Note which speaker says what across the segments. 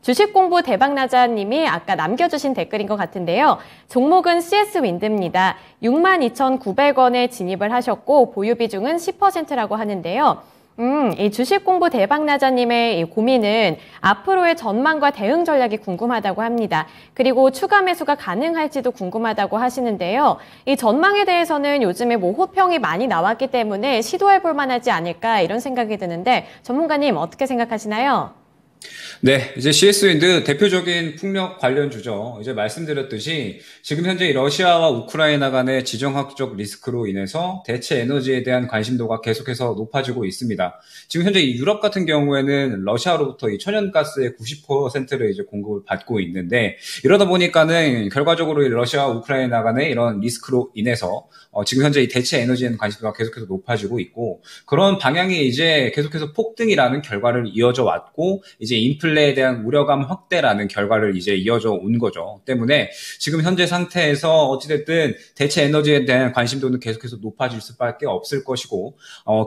Speaker 1: 주식 공부 대박나자님이 아까 남겨주신 댓글인 것 같은데요. 종목은 CS 윈드입니다. 62,900원에 진입을 하셨고 보유 비중은 10%라고 하는데요. 이 주식 공부 대박나자님의 이 고민은 앞으로의 전망과 대응 전략이 궁금하다고 합니다. 그리고 추가 매수가 가능할지도 궁금하다고 하시는데요. 이 전망에 대해서는 요즘에 뭐 호평이 많이 나왔기 때문에 시도해볼 만하지 않을까 이런 생각이 드는데 전문가님 어떻게 생각하시나요?
Speaker 2: 네, 이제 CS윈드 대표적인 풍력 관련주죠. 이제 말씀드렸듯이 지금 현재 이 러시아와 우크라이나 간의 지정학적 리스크로 인해서 대체 에너지에 대한 관심도가 계속해서 높아지고 있습니다. 지금 현재 이 유럽 같은 경우에는 러시아로부터 이 천연가스의 90%를 이제 공급을 받고 있는데 이러다 보니까는 결과적으로 이 러시아와 우크라이나 간의 이런 리스크로 인해서 지금 현재 이 대체 에너지에 대한 관심도가 계속해서 높아지고 있고 그런 방향이 이제 계속해서 폭등이라는 결과를 이어져 왔고 이제 인플레에 대한 우려감 확대라는 결과를 이제 이어져 온 거죠. 때문에 지금 현재 상태에서 어찌됐든 대체 에너지에 대한 관심도는 계속해서 높아질 수밖에 없을 것이고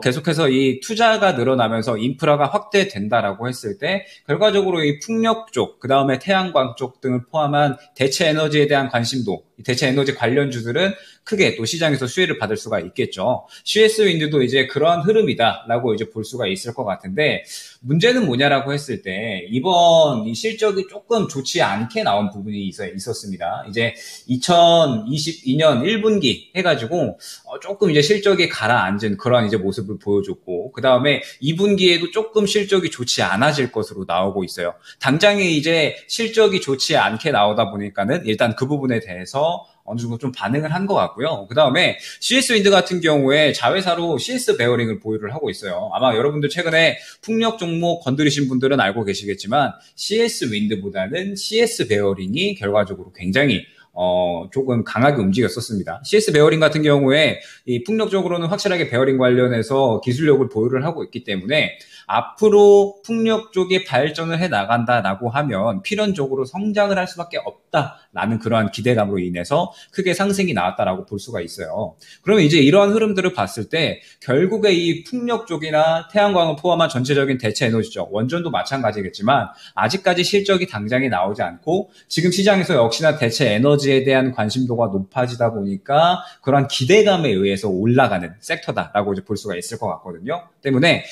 Speaker 2: 계속해서 이 투자가 늘어나면서 인프라가 확대된다라고 했을 때 결과적으로 이 풍력 쪽, 그 다음에 태양광 쪽 등을 포함한 대체 에너지에 대한 관심도, 대체 에너지 관련주들은 크게 또 시장에서 수혜를 받을 수가 있겠죠. CS 윈드도 이제 그러한 흐름이다라고 이제 볼 수가 있을 것 같은데 문제는 뭐냐라고 했을 때 이번 이 실적이 조금 좋지 않게 나온 부분이 있었습니다. 이제 2022년 1분기 해가지고 조금 이제 실적이 가라앉은 그런 이제 모습을 보여줬고 그 다음에 2분기에도 조금 실적이 좋지 않아질 것으로 나오고 있어요. 당장에 이제 실적이 좋지 않게 나오다 보니까는 일단 그 부분에 대해서 어느 정도 좀 반응을 한 것 같고요. 그 다음에 CS 윈드 같은 경우에 자회사로 CS 베어링을 보유를 하고 있어요. 아마 여러분들 최근에 풍력 종목 건드리신 분들은 알고 계시겠지만 CS 윈드보다는 CS 베어링이 결과적으로 굉장히 조금 강하게 움직였었습니다. CS 베어링 같은 경우에 이 풍력적으로는 확실하게 베어링 관련해서 기술력을 보유를 하고 있기 때문에 앞으로 풍력 쪽에 발전을 해 나간다라고 하면 필연적으로 성장을 할 수밖에 없다라는 그러한 기대감으로 인해서 크게 상승이 나왔다라고 볼 수가 있어요. 그러면 이제 이러한 흐름들을 봤을 때 결국에 이 풍력 쪽이나 태양광을 포함한 전체적인 대체 에너지죠. 원전도 마찬가지겠지만 아직까지 실적이 당장에 나오지 않고 지금 시장에서 역시나 대체 에너지에 대한 관심도가 높아지다 보니까 그러한 기대감에 의해서 올라가는 섹터다라고 이제 볼 수가 있을 것 같거든요. 때문에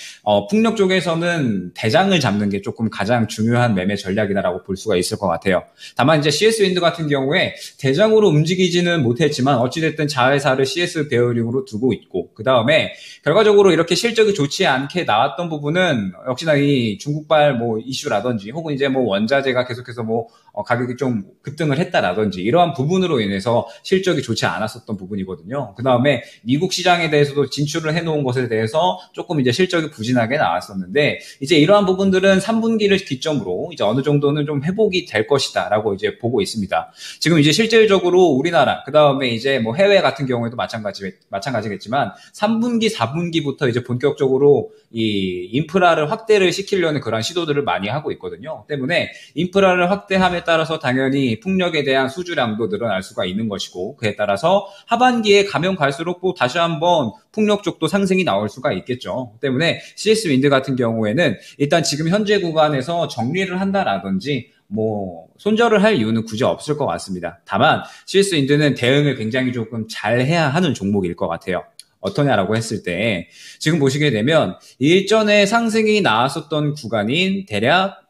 Speaker 2: 풍력 쪽에서는 대장을 잡는 게 조금 가장 중요한 매매 전략이다라고 볼 수가 있을 것 같아요. 다만 이제 CS 윈드 같은 경우에 대장으로 움직이지는 못했지만 어찌됐든 자회사를 CS 베어링으로 두고 있고 그 다음에 결과적으로 이렇게 실적이 좋지 않게 나왔던 부분은 역시나 이 중국발 뭐 이슈라든지 혹은 이제 뭐 원자재가 계속해서 뭐 가격이 좀 급등을 했다라든지 이러한 부분으로 인해서 실적이 좋지 않았었던 부분이거든요. 그 다음에 미국 시장에 대해서도 진출을 해놓은 것에 대해서 조금 이제 실적이 부진하게 나왔었는데 이제 이러한 부분들은 3분기를 기점으로 이제 어느 정도는 좀 회복이 될 것이다라고 이제 보고 있습니다. 지금 이제 실질적으로 우리나라 그 다음에 이제 뭐 해외 같은 경우에도 마찬가지겠지만 3분기, 4분기부터 이제 본격적으로 이 인프라를 확대를 시키려는 그런 시도들을 많이 하고 있거든요. 때문에 인프라를 확대함에 따라서 당연히 풍력에 대한 수주량도 늘어날 수가 있는 것이고 그에 따라서 하반기에 가면 갈수록 또 다시 한번 풍력 쪽도 상승이 나올 수가 있겠죠. 때문에 CS 윈드 같은 경우에는 일단 지금 현재 구간에서 정리를 한다라든지 뭐 손절을 할 이유는 굳이 없을 것 같습니다. 다만 CS 윈드는 대응을 굉장히 조금 잘 해야 하는 종목일 것 같아요. 어떠냐라고 했을 때 지금 보시게 되면 일전에 상승이 나왔었던 구간인 대략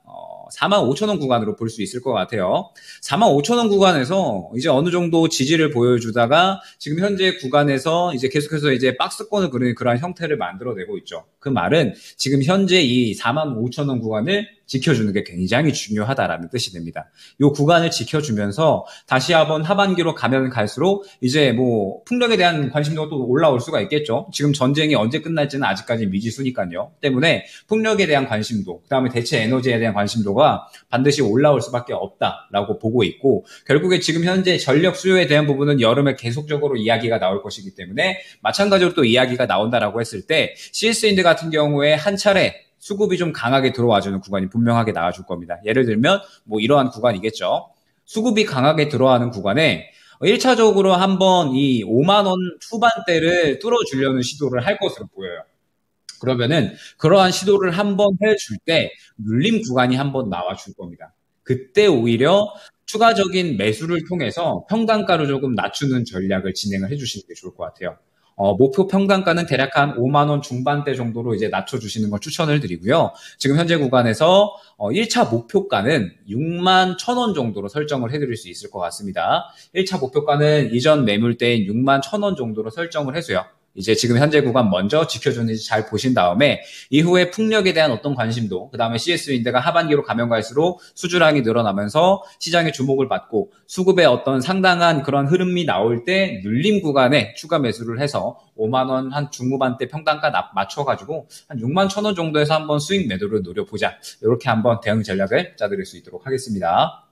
Speaker 2: 45,000원 구간으로 볼 수 있을 것 같아요. 45,000원 구간에서 이제 어느 정도 지지를 보여주다가 지금 현재 구간에서 이제 계속해서 이제 박스권을 그리는 그러한 형태를 만들어내고 있죠. 그 말은 지금 현재 이 45,000원 구간을 지켜주는 게 굉장히 중요하다라는 뜻이 됩니다. 이 구간을 지켜주면서 다시 한번 하반기로 가면 갈수록 이제 뭐 풍력에 대한 관심도가 또 올라올 수가 있겠죠. 지금 전쟁이 언제 끝날지는 아직까지 미지수니까요. 때문에 풍력에 대한 관심도, 그다음에 대체 에너지에 대한 관심도가 반드시 올라올 수밖에 없다라고 보고 있고 결국에 지금 현재 전력 수요에 대한 부분은 여름에 계속적으로 이야기가 나올 것이기 때문에 마찬가지로 또 이야기가 나온다라고 했을 때 CS인드 같은 경우에 한 차례 수급이 좀 강하게 들어와주는 구간이 분명하게 나와줄 겁니다. 예를 들면 뭐 이러한 구간이겠죠. 수급이 강하게 들어가는 구간에 1차적으로 한번 이 5만 원 후반대를 뚫어주려는 시도를 할 것으로 보여요. 그러면은 그러한 시도를 한번 해줄 때 눌림 구간이 한번 나와줄 겁니다. 그때 오히려 추가적인 매수를 통해서 평단가를 조금 낮추는 전략을 진행을 해주시는 게 좋을 것 같아요. 목표 평단가는 대략 한 5만 원 중반대 정도로 이제 낮춰주시는 걸 추천을 드리고요. 지금 현재 구간에서 1차 목표가는 6만 1,000원 정도로 설정을 해드릴 수 있을 것 같습니다. 1차 목표가는 이전 매물대인 6만 1,000원 정도로 설정을 해서요. 이제 지금 현재 구간 먼저 지켜주는지 잘 보신 다음에 이후에 풍력에 대한 어떤 관심도, 그 다음에 CS윈드가 하반기로 가면 갈수록 수주량이 늘어나면서 시장의 주목을 받고 수급의 어떤 상당한 그런 흐름이 나올 때 눌림 구간에 추가 매수를 해서 5만 원 한 중후반대 평단가 맞춰가지고 한 6만 1,000원 정도에서 한번 수익 매도를 노려보자. 이렇게 한번 대응 전략을 짜드릴 수 있도록 하겠습니다.